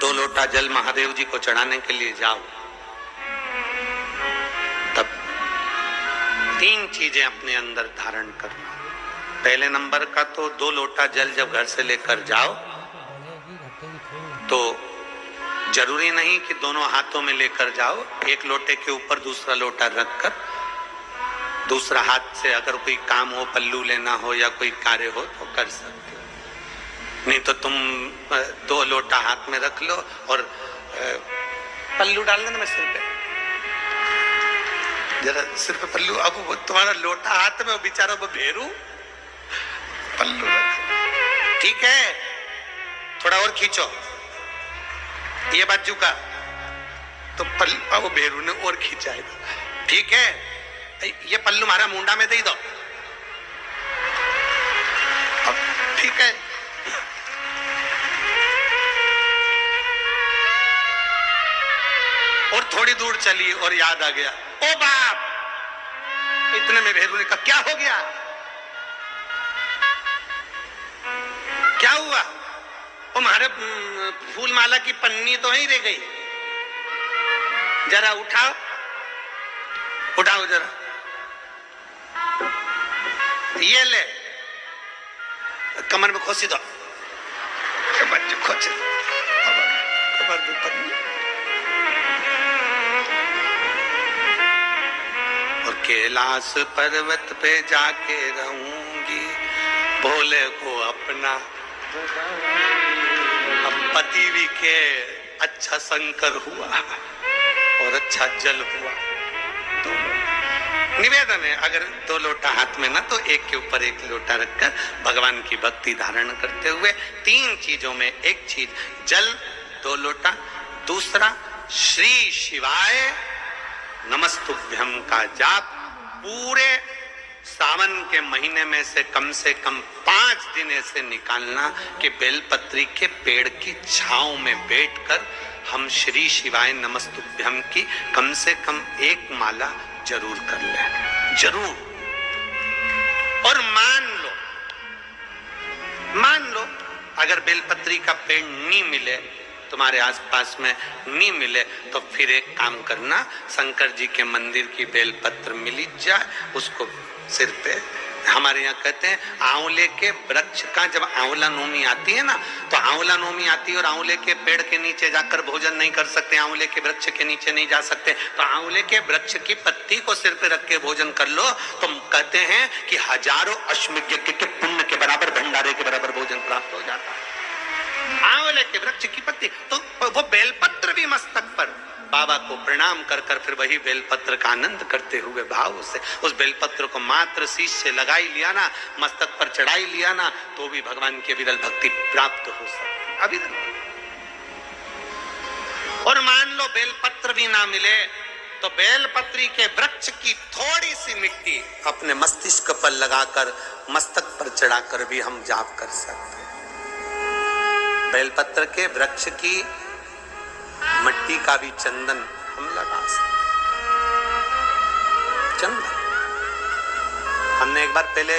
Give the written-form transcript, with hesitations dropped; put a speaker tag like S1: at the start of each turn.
S1: 2 लोटा जल महादेव जी को चढ़ाने के लिए जाओ, तब 3 चीजें अपने अंदर धारण करना। पहले नंबर का तो 2 लोटा जल जब घर से लेकर जाओ तो जरूरी नहीं कि दोनों हाथों में लेकर जाओ, एक लोटे के ऊपर दूसरा लोटा रखकर दूसरा हाथ से अगर कोई काम हो, पल्लू लेना हो या कोई कार्य हो तो कर सकते हो। नहीं तो तुम 2 लोटा हाथ में रख लो और पल्लू डाल देना सिर पे, जरा सिर पे पल्लू। अब वो तुम्हारा लोटा हाथ में, बेचारा वो भेरू पल्लू रख, ठीक है, थोड़ा और खींचो ये बाजू का, तो पल्लू वो भेरू ने और खींचा है, ठीक है, ये पल्लू हमारा मुंडा में दे दो, ठीक है। और थोड़ी दूर चली और याद आ गया, ओ बाप, इतने में भेरू ने कहा क्या हो गया, क्या हुआ? वो हमारे फूल माला की पन्नी तो ही रह गई, जरा उठाओ, उठाओ जरा, ये ले, कमर में खोसी दो, खोच कमर में पन्नी। और कैलाश पर्वत पे जाके रहूंगी भोले को अपना, अब पति भी के अच्छा शंकर हुआ और अच्छा जल हुआ। तो निवेदन है, अगर 2 लोटा हाथ में ना तो एक के ऊपर एक लोटा रखकर भगवान की भक्ति धारण करते हुए 3 चीजों में एक चीज जल 2 लोटा, दूसरा श्री शिवाय नमस्तुभ्यम का जाप पूरे सावन के महीने में से कम 5 दिन ऐसे निकालना कि बेलपत्री के पेड़ की छांव में बैठकर हम श्री शिवाय नमस्तुभ्यम की कम से कम 1 माला जरूर कर ले, जरूर। और मान लो अगर बेलपत्री का पेड़ नहीं मिले, तुम्हारे आसपास में नहीं मिले, तो फिर एक काम करना, शंकर जी के मंदिर की बेलपत्र मिली जाए, उसको सिर पे, हमारे यहाँ कहते हैं आंवले के वृक्ष का जब आंवला नोमी आती है ना, तो आंवला नोमी आती है और आंवले के पेड़ के नीचे जाकर भोजन नहीं कर सकते, आंवले के वृक्ष के नीचे नहीं जा सकते, तो आंवले के वृक्ष की पत्ती को सिर पे रख के भोजन कर लो, तो कहते हैं कि हजारों अश्वमेध यज्ञ के पुण्य के बराबर, भंडारे के बराबर भोजन प्राप्त हो जाता है। आंवले के वृक्ष की पत्ती, तो वो बेलपत्र भी मस्तक पर बाबा को प्रणाम कर कर फिर वही बेलपत्र का आनंद करते हुए भाव से उस बेलपत्र को मात्र शीश से लगाई लिया ना, मस्तक पर चढ़ाई लिया ना, तो भी भगवान की विरल भक्ति प्राप्त हो सकती अभी। और मान लो बेलपत्र भी ना मिले तो बेलपत्री के वृक्ष की थोड़ी सी मिट्टी अपने मस्तिष्क पर लगाकर मस्तक पर चढ़ाकर भी हम जाप कर सकते हैं। बेलपत्र के वृक्ष की मिट्टी का भी चंदन हम लगा सकते, चंदन। हमने एक बार पहले